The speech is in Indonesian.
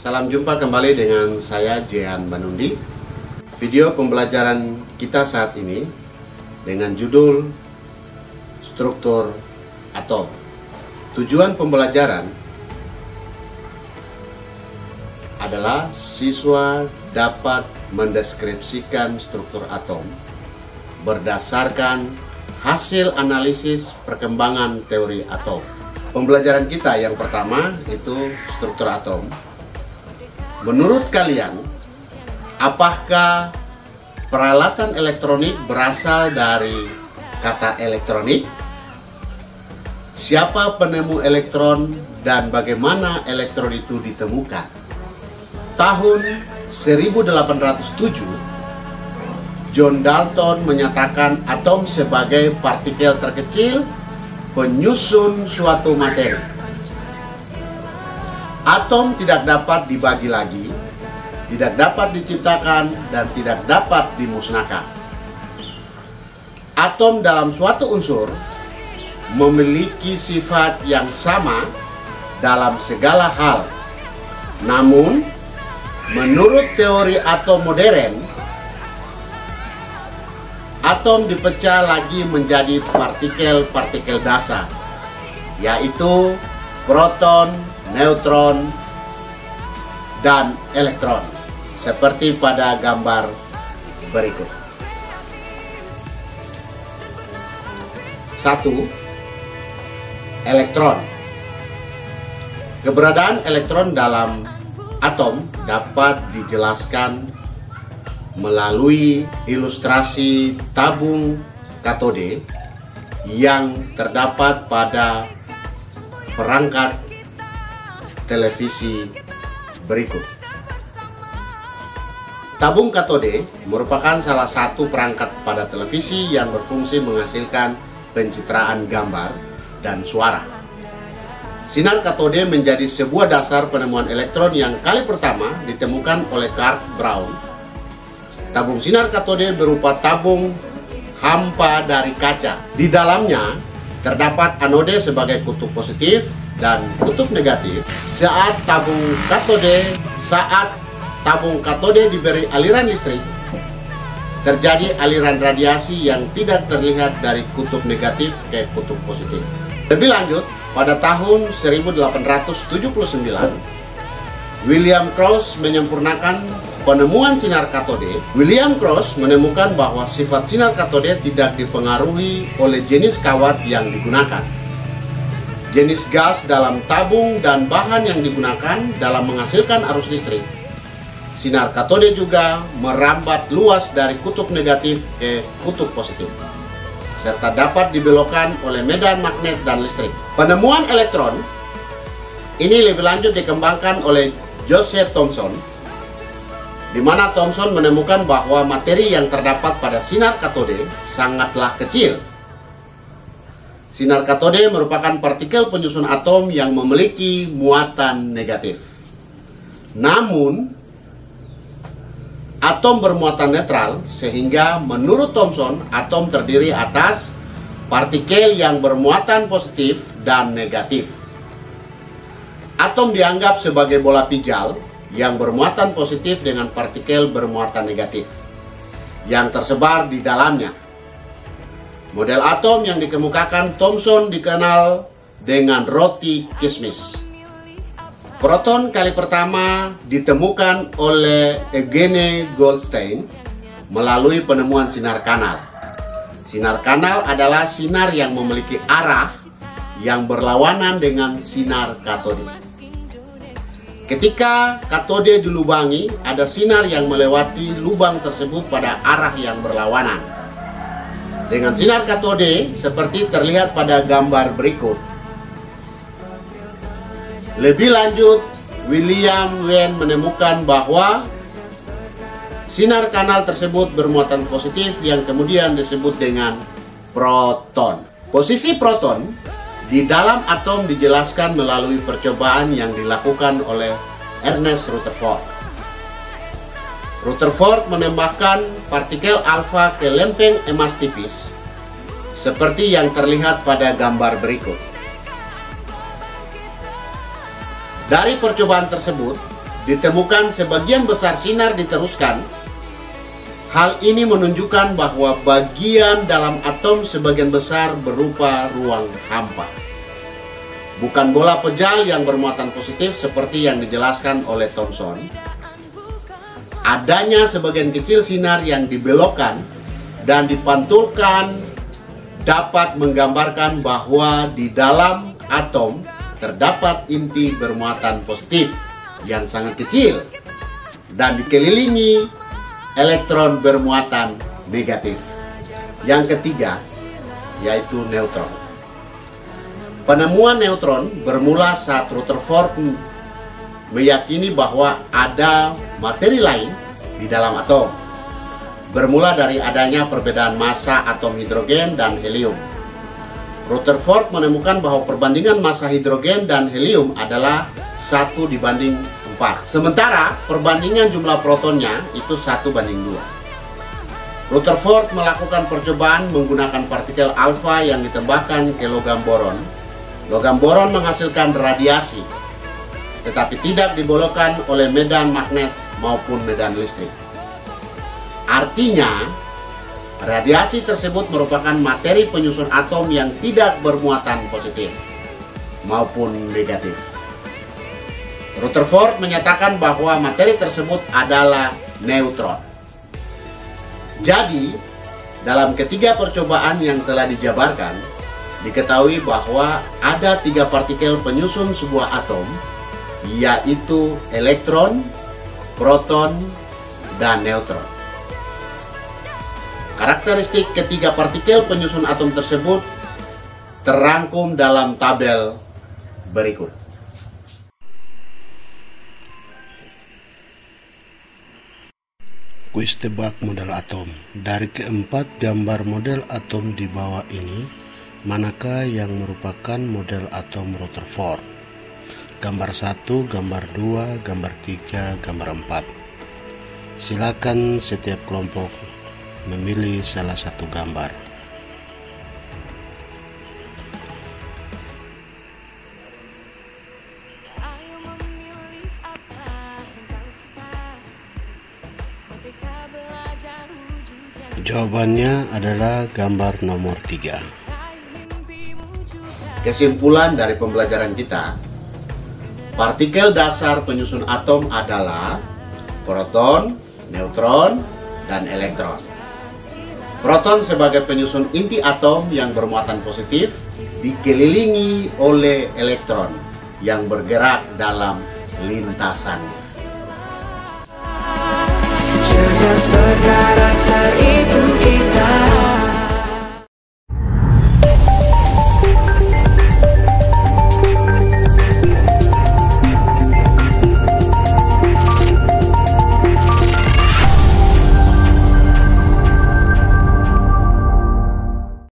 Salam jumpa kembali dengan saya Jehan Banundi. Video pembelajaran kita saat ini dengan judul struktur atom. Tujuan pembelajaran adalah siswa dapat mendeskripsikan struktur atom berdasarkan hasil analisis perkembangan teori atom. Pembelajaran kita yang pertama itu struktur atom. Menurut kalian, apakah peralatan elektronik berasal dari kata elektronik? Siapa penemu elektron dan bagaimana elektron itu ditemukan? Tahun 1807, John Dalton menyatakan atom sebagai partikel terkecil penyusun suatu materi. Atom tidak dapat dibagi lagi, tidak dapat diciptakan, dan tidak dapat dimusnahkan. Atom dalam suatu unsur memiliki sifat yang sama dalam segala hal. Namun, menurut teori atom modern, atom dipecah lagi menjadi partikel-partikel dasar, yaitu proton, neutron, dan elektron, seperti pada gambar berikut. 1. Elektron. Keberadaan elektron dalam atom dapat dijelaskan melalui ilustrasi tabung katode yang terdapat pada perangkat televisi berikut. Tabung katode merupakan salah satu perangkat pada televisi yang berfungsi menghasilkan pencitraan gambar dan suara. Sinar katode menjadi sebuah dasar penemuan elektron yang kali pertama ditemukan oleh Karl Braun. Tabung sinar katode berupa tabung hampa dari kaca. Di dalamnya terdapat anode sebagai kutub positif dan kutub negatif. Saat tabung katode diberi aliran listrik, terjadi aliran radiasi yang tidak terlihat dari kutub negatif ke kutub positif. Lebih lanjut, pada tahun 1879, William Crouse menyempurnakan penemuan sinar katode. William Crouse menemukan bahwa sifat sinar katode tidak dipengaruhi oleh jenis kawat yang digunakan, jenis gas dalam tabung, dan bahan yang digunakan dalam menghasilkan arus listrik. Sinar katode juga merambat luas dari kutub negatif ke kutub positif, serta dapat dibelokkan oleh medan magnet dan listrik. Penemuan elektron ini lebih lanjut dikembangkan oleh Joseph Thomson, di mana Thomson menemukan bahwa materi yang terdapat pada sinar katode sangatlah kecil. Sinar katode merupakan partikel penyusun atom yang memiliki muatan negatif. Namun, atom bermuatan netral, sehingga menurut Thomson, atom terdiri atas partikel yang bermuatan positif dan negatif. Atom dianggap sebagai bola pijal yang bermuatan positif dengan partikel bermuatan negatif yang tersebar di dalamnya. Model atom yang dikemukakan Thomson dikenal dengan roti kismis. Proton kali pertama ditemukan oleh Eugene Goldstein melalui penemuan sinar kanal. Sinar kanal adalah sinar yang memiliki arah yang berlawanan dengan sinar katode. Ketika katode dilubangi, ada sinar yang melewati lubang tersebut pada arah yang berlawanan dengan sinar katode seperti terlihat pada gambar berikut. Lebih lanjut, William Wien menemukan bahwa sinar kanal tersebut bermuatan positif yang kemudian disebut dengan proton. Posisi proton di dalam atom dijelaskan melalui percobaan yang dilakukan oleh Ernest Rutherford. Rutherford menembakkan partikel alfa ke lempeng emas tipis, seperti yang terlihat pada gambar berikut. Dari percobaan tersebut, ditemukan sebagian besar sinar diteruskan. Hal ini menunjukkan bahwa bagian dalam atom sebagian besar berupa ruang hampa, bukan bola pejal yang bermuatan positif seperti yang dijelaskan oleh Thomson. Adanya sebagian kecil sinar yang dibelokkan dan dipantulkan dapat menggambarkan bahwa di dalam atom terdapat inti bermuatan positif yang sangat kecil dan dikelilingi elektron bermuatan negatif. Yang ketiga, yaitu neutron. Penemuan neutron bermula saat Rutherford meyakini bahwa ada materi lain di dalam atom. Bermula dari adanya perbedaan massa atom hidrogen dan helium. Rutherford menemukan bahwa perbandingan massa hidrogen dan helium adalah 1:4. Sementara perbandingan jumlah protonnya itu 1:2. Rutherford melakukan percobaan menggunakan partikel alfa yang ditembakkan ke logam boron. Logam boron menghasilkan radiasi, tetapi tidak dibolokkan oleh medan magnet maupun medan listrik. Artinya, radiasi tersebut merupakan materi penyusun atom yang tidak bermuatan positif maupun negatif. Rutherford menyatakan bahwa materi tersebut adalah neutron. Jadi, dalam ketiga percobaan yang telah dijabarkan, diketahui bahwa ada 3 partikel penyusun sebuah atom, yaitu elektron, proton, dan neutron. Karakteristik ketiga partikel penyusun atom tersebut terangkum dalam tabel berikut. Kuis tebak model atom. Dari keempat gambar model atom di bawah ini, manakah yang merupakan model atom Rutherford? Gambar 1, gambar 2, gambar 3, gambar 4. Silakan setiap kelompok memilih salah satu gambar. Jawabannya adalah gambar nomor 3. Kesimpulan dari pembelajaran kita, partikel dasar penyusun atom adalah proton, neutron, dan elektron. Proton sebagai penyusun inti atom yang bermuatan positif dikelilingi oleh elektron yang bergerak dalam lintasannya. Cerdas berkarakter itu kita.